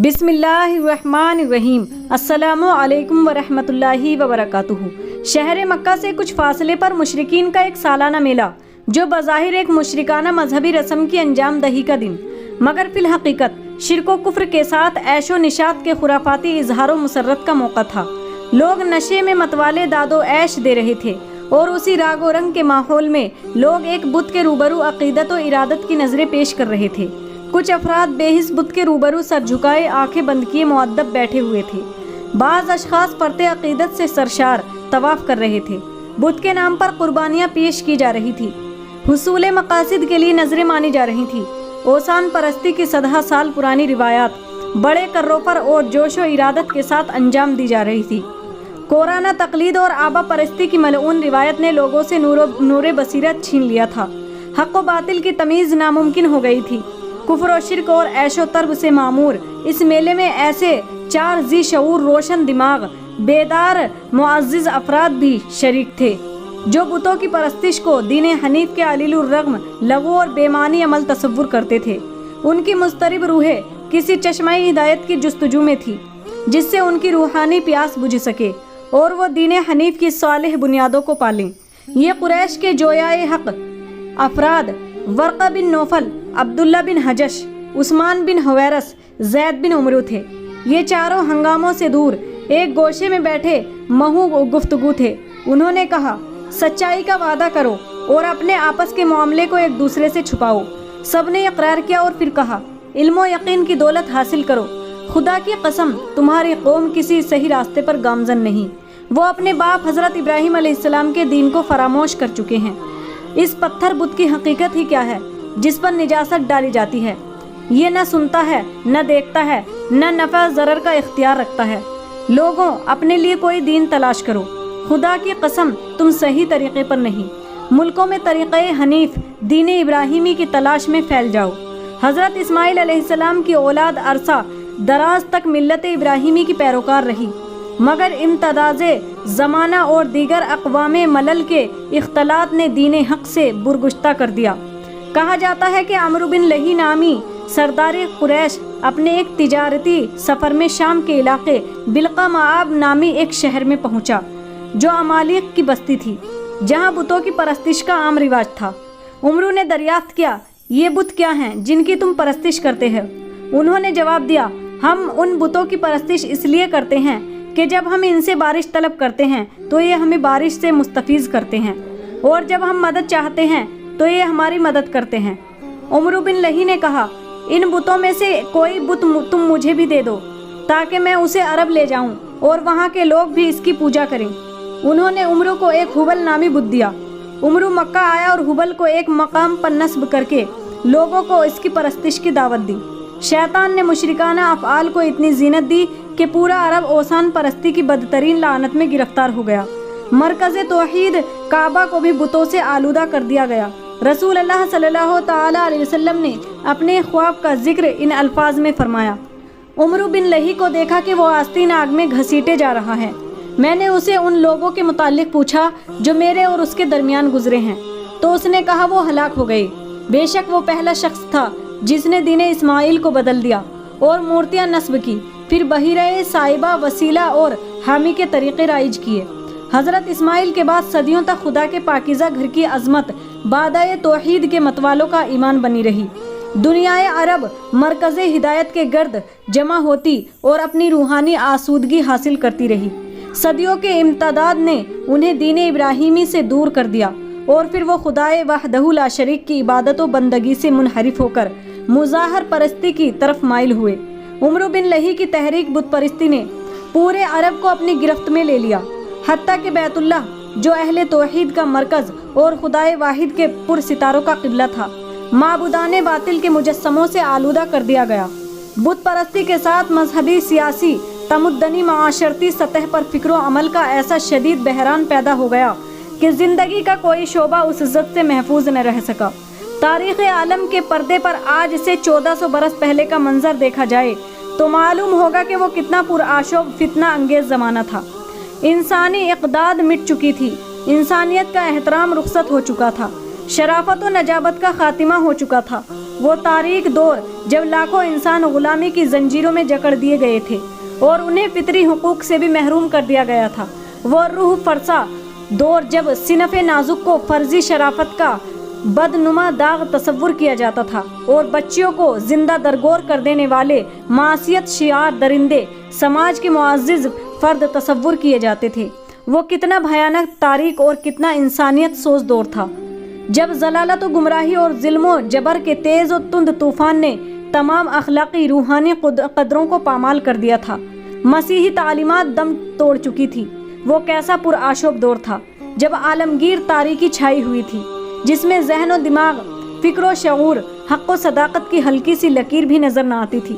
بسم اللہ الرحمن الرحیم۔ السلام علیکم ورحمۃ اللہ وبرکاتہ۔ شہر مکہ سے کچھ فاصلے پر مشرکین کا ایک سالانہ میلہ، جو بظاہر ایک مشرکانہ مذہبی رسم کی انجام دہی کا دن، مگر فی الحقیقت شرک و کفر کے ساتھ عیش و نشاط کے خرافاتی اظہار و مسرت کا موقع تھا۔ لوگ نشے میں متوالے داد و عیش دے رہے تھے، اور اسی راگ و رنگ کے ماحول میں لوگ ایک بت کے روبرو عقیدت و ارادت کی نظریں پیش کر رہے تھے۔ کچھ افراد بے حس بت کے روبرو سر جھکائے آنکھیں بند کیے مؤدب بیٹھے ہوئے تھے۔ بعض اشخاص پرتے عقیدت سے سرشار طواف کر رہے تھے۔ بت کے نام پر قربانیاں پیش کی جا رہی تھی، حصول مقاصد کے لیے نظریں مانی جا رہی تھیں۔ اوثان پرستی کی 100 سال پرانی روایات بڑے کروں پر اور جوش و ارادت کے ساتھ انجام دی جا رہی تھی۔ کورانہ تقلید اور آبا پرستی کی ملعون روایت نے لوگوں سے نور بصیرت چھین لیا تھا۔ حق و باطل کی تمیز ناممکن ہو گئی تھی۔ کفر و شرک اور عیش و طرب سے معمور اس میلے میں ایسے 4 ذی شعور روشن دماغ بیدار معزز افراد بھی شریک تھے، جو بتوں کی پرستش کو دین حنیف کے علیل الرغم لغو اور بے معنی عمل تصور کرتے تھے۔ ان کی مضطرب روحیں کسی چشمہ ہدایت کی جستجو میں تھی، جس سے ان کی روحانی پیاس بجھ سکے اور وہ دین حنیف کی صالح بنیادوں کو پالیں۔ یہ قریش کے جویائے حق افراد ورقہ بن نوفل، عبداللہ بن حجش، عثمان بن حویرث، زید بن عمرو تھے۔ یہ چاروں ہنگاموں سے دور ایک گوشے میں بیٹھے محو گفتگو تھے۔ انہوں نے کہا، سچائی کا وعدہ کرو اور اپنے آپس کے معاملے کو ایک دوسرے سے چھپاؤ۔ سب نے اقرار کیا اور پھر کہا، علم و یقین کی دولت حاصل کرو۔ خدا کی قسم تمہاری قوم کسی صحیح راستے پر گامزن نہیں۔ وہ اپنے باپ حضرت ابراہیم علیہ السلام کے دین کو فراموش کر چکے ہیں۔ اس پتھر بت کی حقیقت ہی کیا ہے جس پر نجاست ڈالی جاتی ہے؟ یہ نہ سنتا ہے، نہ دیکھتا ہے، نہ نفع ضرر کا اختیار رکھتا ہے۔ لوگوں، اپنے لیے کوئی دین تلاش کرو۔ خدا کی قسم تم صحیح طریقے پر نہیں۔ ملکوں میں طریقہ حنیف دین ابراہیمی کی تلاش میں پھیل جاؤ۔ حضرت اسماعیل علیہ السلام کی اولاد عرصہ دراز تک ملت ابراہیمی کی پیروکار رہی، مگر امتداز زمانہ اور دیگر اقوام ملل کے اختلاط نے دین حق سے برگشتہ کر دیا۔ کہا جاتا ہے کہ عمرو بن لہی نامی سردار قریش اپنے ایک تجارتی سفر میں شام کے علاقے بلقا معاب نامی ایک شہر میں پہنچا، جو عمالیق کی بستی تھی، جہاں بتوں کی پرستش کا عام رواج تھا۔ عمرو نے دریافت کیا، یہ بت کیا ہیں جن کی تم پرستش کرتے ہیں؟ انہوں نے جواب دیا، ہم ان بتوں کی پرستش اس لیے کرتے ہیں کہ جب ہم ان سے بارش طلب کرتے ہیں تو یہ ہمیں بارش سے مستفیض کرتے ہیں، اور جب ہم مدد چاہتے ہیں تو یہ ہماری مدد کرتے ہیں۔ عمرو بن لہی نے کہا، ان بتوں میں سے کوئی بت تم مجھے بھی دے دو تاکہ میں اسے عرب لے جاؤں اور وہاں کے لوگ بھی اس کی پوجا کریں۔ انہوں نے عمرو کو ایک حبل نامی بت دیا۔ عمرو مکہ آیا اور حبل کو ایک مقام پر نصب کر کے لوگوں کو اس کی پرستش کی دعوت دی۔ شیطان نے مشرکانہ افعال کو اتنی زینت دی کہ پورا عرب اوثان پرستی کی بدترین لعنت میں گرفتار ہو گیا۔ مرکز توحید کعبہ کو بھی بتوں سے آلودہ کر دیا گیا۔ رسول اللہ صلی اللہ تعالی علیہ وسلم نے اپنے خواب کا ذکر ان الفاظ میں فرمایا، عمرو بن لہی کو دیکھا کہ وہ آستین آگ میں گھسیٹے جا رہا ہے۔ میں نے اسے ان لوگوں کے متعلق پوچھا جو میرے اور اس کے درمیان گزرے ہیں، تو اس نے کہا وہ ہلاک ہو گئے۔ بے شک وہ پہلا شخص تھا جس نے دین اسماعیل کو بدل دیا اور مورتیاں نصب کی، پھر بحیرہ صائبہ، وسیلہ اور حامی کے طریقے رائج کیے۔ حضرت اسماعیل کے بعد صدیوں تک خدا کے پاکیزہ گھر کی عظمت بادہ توحید کے متوالوں کا ایمان بنی رہی۔ دنیائے عرب مرکز ہدایت کے گرد جمع ہوتی اور اپنی روحانی آسودگی حاصل کرتی رہی۔ صدیوں کے امتداد نے انہیں دین ابراہیمی سے دور کر دیا، اور پھر وہ خدائے وحدہ لا شریک کی عبادت و بندگی سے منحرف ہو کر مظاہر پرستی کی طرف مائل ہوئے۔ عمرو بن لہی کی تحریک بت پرستی نے پورے عرب کو اپنی گرفت میں لے لیا، حتیٰ کہ بیت اللہ جو اہل توحید کا مرکز اور خدائے واحد کے پر ستاروں کا قبلہ تھا، معبودان باطل کے مجسموں سے آلودہ کر دیا گیا۔ بت پرستی کے ساتھ مذہبی، سیاسی، تمدنی، معاشرتی سطح پر فکر و عمل کا ایسا شدید بحران پیدا ہو گیا کہ زندگی کا کوئی شعبہ اس عزت سے محفوظ نہ رہ سکا۔ تاریخ عالم کے پردے پر آج سے 1400 برس پہلے کا منظر دیکھا جائے تو معلوم ہوگا کہ وہ کتنا پرآشوب فتنہ انگیز زمانہ تھا۔ انسانی اقداد مٹ چکی تھی، انسانیت کا احترام رخصت ہو چکا تھا، شرافت و نجابت کا خاتمہ ہو چکا تھا۔ وہ تاریک دور جب لاکھوں انسان غلامی کی زنجیروں میں جکڑ دیے گئے تھے اور انہیں فطری حقوق سے بھی محروم کر دیا گیا تھا، وہ روح فرسا دور جب صنف نازک کو فرضی شرافت کا بدنما داغ تصور کیا جاتا تھا اور بچیوں کو زندہ درگور کر دینے والے معصیت شعار درندے سماج کے معزز فرد تصور کیے جاتے تھے۔ وہ کتنا بھیانک، تاریک اور کتنا انسانیت سوز دور تھا جب ضلالت و گمراہی اور ظلم و جبر کے تیز و تند طوفان نے تمام اخلاقی روحانی قدروں کو پامال کر دیا تھا۔ مسیحی تعلیمات دم توڑ چکی تھی۔ وہ کیسا پرآشوب دور تھا جب عالمگیر تاریکی چھائی ہوئی تھی، جس میں ذہن و دماغ، فکر و شعور، حق و صداقت کی ہلکی سی لکیر بھی نظر نہ آتی تھی۔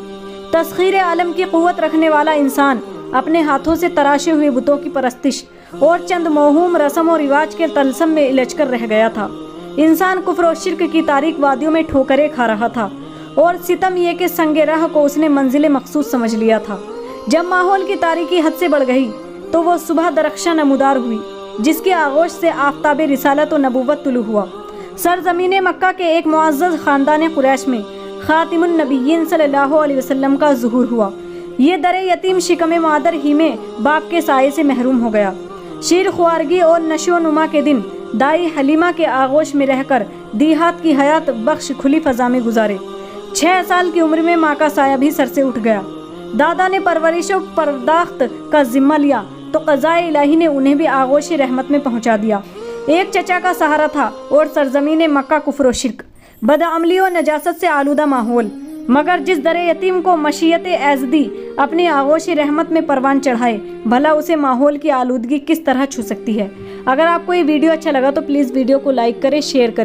تسخیر عالم کی قوت رکھنے والا انسان اپنے ہاتھوں سے تراشے ہوئے بتوں کی پرستش اور چند موہوم رسم و رواج کے طلسم میں الجھ کر رہ گیا تھا۔ انسان کفر و شرک کی تاریک وادیوں میں ٹھوکریں کھا رہا تھا اور ستم یہ کہ سنگ راہ کو اس نے منزل مخصوص سمجھ لیا تھا۔ جب ماحول کی تاریکی حد سے بڑھ گئی تو وہ صبح درخشاں نمودار ہوئی جس کے آغوش سے آفتاب رسالت و نبوت طلوع ہوا۔ سرزمین مکہ کے ایک معزز خاندان قریش میں خاتم النبیین صلی اللہ علیہ وسلم کا ظہور ہوا۔ یہ در یتیم شکم مادر ہی میں باپ کے سائے سے محروم ہو گیا۔ شیر خوارگی اور نشو و نما کے دن دائی حلیمہ کے آغوش میں رہ کر دیہات کی حیات بخش کھلی فضا میں گزارے۔ 6 سال کی عمر میں ماں کا سایہ بھی سر سے اٹھ گیا۔ دادا نے پرورش و پرداخت کا ذمہ لیا تو قضاء الہی نے انہیں بھی آغوش رحمت میں پہنچا دیا۔ ایک چچا کا سہارا تھا اور سرزمین مکہ کفر و شرک، بدعملی و نجاست سے آلودہ ماحول، مگر جس در یتیم کو مشیت ایزدی اپنی آغوش رحمت میں پروان چڑھائے، بھلا اسے ماحول کی آلودگی کس طرح چھو سکتی ہے۔ اگر آپ کو یہ ویڈیو اچھا لگا تو پلیز ویڈیو کو لائک کریں، شیئر کریں۔